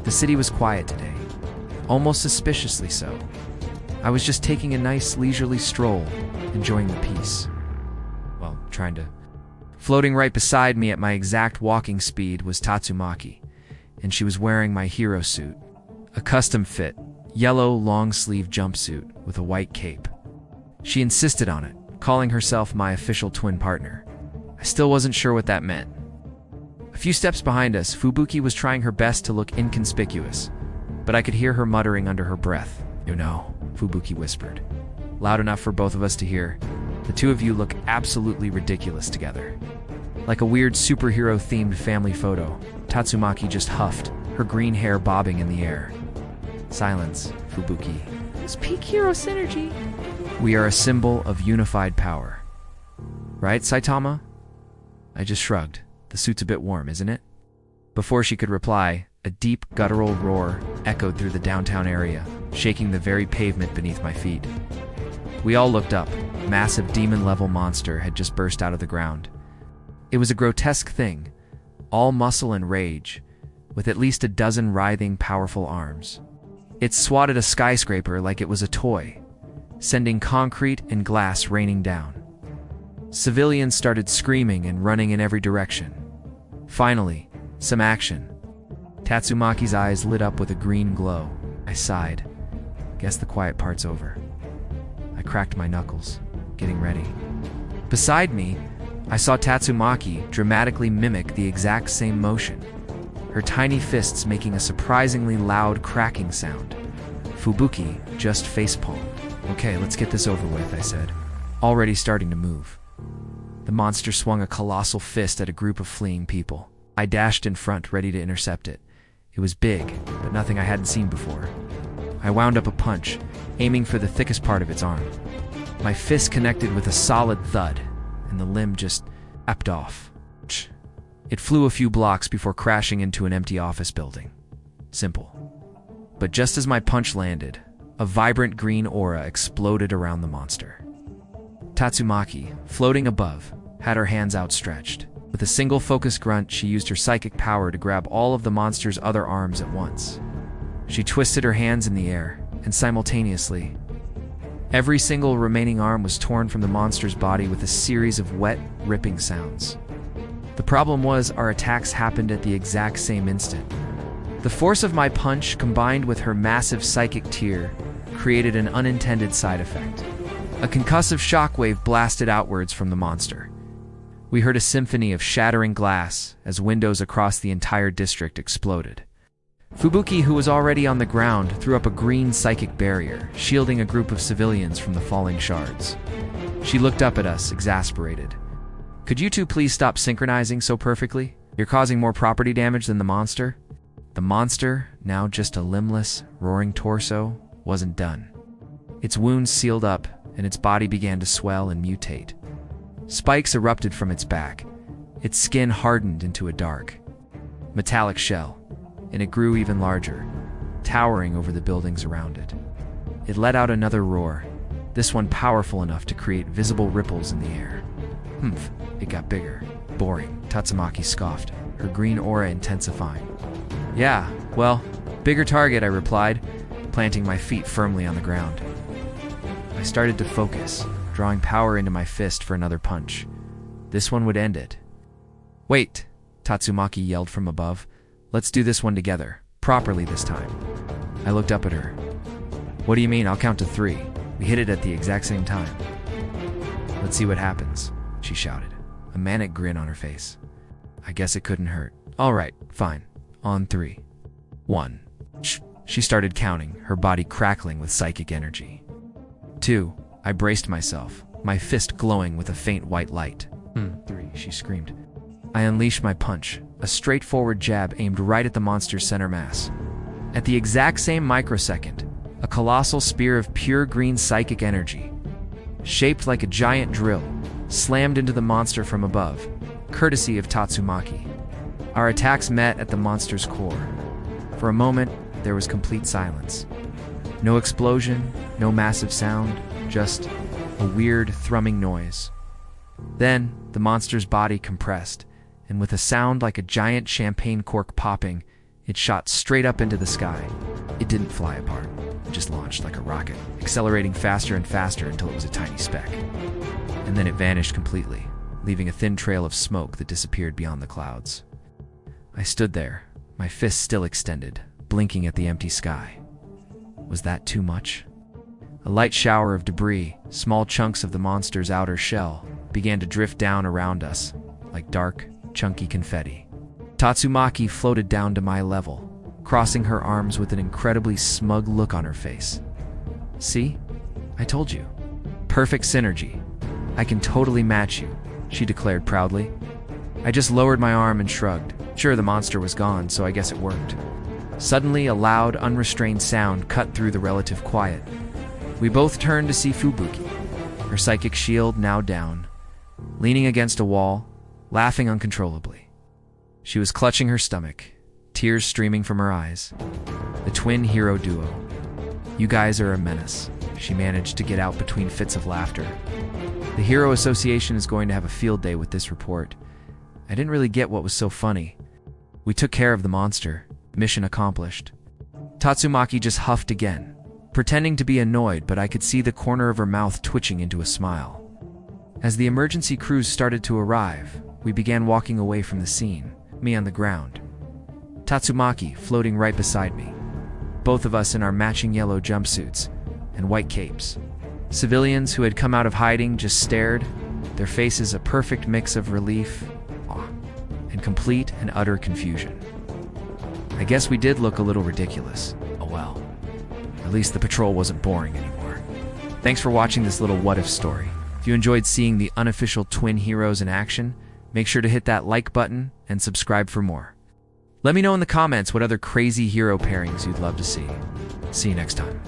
The city was quiet today, almost suspiciously so. I was just taking a nice leisurely stroll, enjoying the peace. Well, trying to. Floating right beside me at my exact walking speed was Tatsumaki, and she was wearing my hero suit, a custom-fit, yellow long-sleeve jumpsuit with a white cape. She insisted on it, calling herself my official twin partner. I still wasn't sure what that meant. A few steps behind us, Fubuki was trying her best to look inconspicuous, but I could hear her muttering under her breath. "You know," Fubuki whispered, loud enough for both of us to hear, "the two of you look absolutely ridiculous together." Like a weird superhero-themed family photo, Tatsumaki just huffed, her green hair bobbing in the air. "Silence, Fubuki. It's peak hero synergy." "We are a symbol of unified power. Right, Saitama?" I just shrugged. The suit's a bit warm, isn't it? Before she could reply, a deep, guttural roar echoed through the downtown area, shaking the very pavement beneath my feet. We all looked up. A massive demon-level monster had just burst out of the ground. It was a grotesque thing, all muscle and rage, with at least a dozen writhing, powerful arms. It swatted a skyscraper like it was a toy, sending concrete and glass raining down. Civilians started screaming and running in every direction. Finally, some action. Tatsumaki's eyes lit up with a green glow. I sighed. Guess the quiet part's over. I cracked my knuckles, getting ready. Beside me, I saw Tatsumaki dramatically mimic the exact same motion, her tiny fists making a surprisingly loud cracking sound. Fubuki just facepalmed. "Okay, let's get this over with," I said, already starting to move. The monster swung a colossal fist at a group of fleeing people. I dashed in front, ready to intercept it. It was big, but nothing I hadn't seen before. I wound up a punch, aiming for the thickest part of its arm. My fist connected with a solid thud, and the limb just ebbed off. It flew a few blocks before crashing into an empty office building. Simple. But just as my punch landed, a vibrant green aura exploded around the monster. Tatsumaki, floating above, had her hands outstretched. With a single focused grunt, she used her psychic power to grab all of the monster's other arms at once. She twisted her hands in the air, and simultaneously, every single remaining arm was torn from the monster's body with a series of wet, ripping sounds. The problem was, our attacks happened at the exact same instant. The force of my punch, combined with her massive psychic tear, created an unintended side effect. A concussive shockwave blasted outwards from the monster. We heard a symphony of shattering glass as windows across the entire district exploded. Fubuki, who was already on the ground, threw up a green psychic barrier, shielding a group of civilians from the falling shards. She looked up at us, exasperated. "Could you two please stop synchronizing so perfectly? You're causing more property damage than the monster." The monster, now just a limbless, roaring torso, wasn't done. Its wounds sealed up, and its body began to swell and mutate. Spikes erupted from its back. Its skin hardened into a dark, metallic shell, and it grew even larger, towering over the buildings around it. It let out another roar, this one powerful enough to create visible ripples in the air. "Humph, it got bigger." "Boring," Tatsumaki scoffed, her green aura intensifying. "Yeah, well, bigger target," I replied, planting my feet firmly on the ground. I started to focus, drawing power into my fist for another punch. This one would end it. "Wait," Tatsumaki yelled from above. "Let's do this one together, properly this time." I looked up at her. "What do you mean? I'll count to 3. We hit it at the exact same time." "Let's see what happens," she shouted, a manic grin on her face. I guess it couldn't hurt. "All right, fine. On 3. 1. She started counting, her body crackling with psychic energy. 2. I braced myself, my fist glowing with a faint white light. 3, she screamed. I unleashed my punch, a straightforward jab aimed right at the monster's center mass. At the exact same microsecond, a colossal spear of pure green psychic energy, shaped like a giant drill, slammed into the monster from above, courtesy of Tatsumaki. Our attacks met at the monster's core. For a moment, there was complete silence. No explosion, no massive sound, just a weird, thrumming noise. Then, the monster's body compressed, and with a sound like a giant champagne cork popping, It shot straight up into the sky. It didn't fly apart. It just launched like a rocket, accelerating faster and faster until it was a tiny speck. And then it vanished completely, leaving a thin trail of smoke that disappeared beyond the clouds. I stood there, my fists still extended, blinking at the empty sky. Was that too much? A light shower of debris, small chunks of the monster's outer shell, began to drift down around us, like dark, chunky confetti. Tatsumaki floated down to my level, crossing her arms with an incredibly smug look on her face. "See? I told you. Perfect synergy. I can totally match you," she declared proudly. I just lowered my arm and shrugged. Sure, the monster was gone, so I guess it worked. Suddenly, a loud, unrestrained sound cut through the relative quiet. We both turned to see Fubuki, her psychic shield now down, leaning against a wall, laughing uncontrollably. She was clutching her stomach, tears streaming from her eyes. The twin hero duo. "You guys are a menace," she managed to get out between fits of laughter. The Hero Association is going to have a field day with this report. I didn't really get what was so funny. We took care of the monster. Mission accomplished. Tatsumaki just huffed again, pretending to be annoyed, but I could see the corner of her mouth twitching into a smile. As the emergency crews started to arrive, we began walking away from the scene, me on the ground, Tatsumaki floating right beside me, both of us in our matching yellow jumpsuits and white capes. Civilians who had come out of hiding just stared, their faces a perfect mix of relief, awe, and complete and utter confusion. I guess we did look a little ridiculous. Oh well. At least the patrol wasn't boring anymore. Thanks for watching this little what-if story. If you enjoyed seeing the unofficial twin heroes in action, make sure to hit that like button and subscribe for more. Let me know in the comments what other crazy hero pairings you'd love to see. See you next time.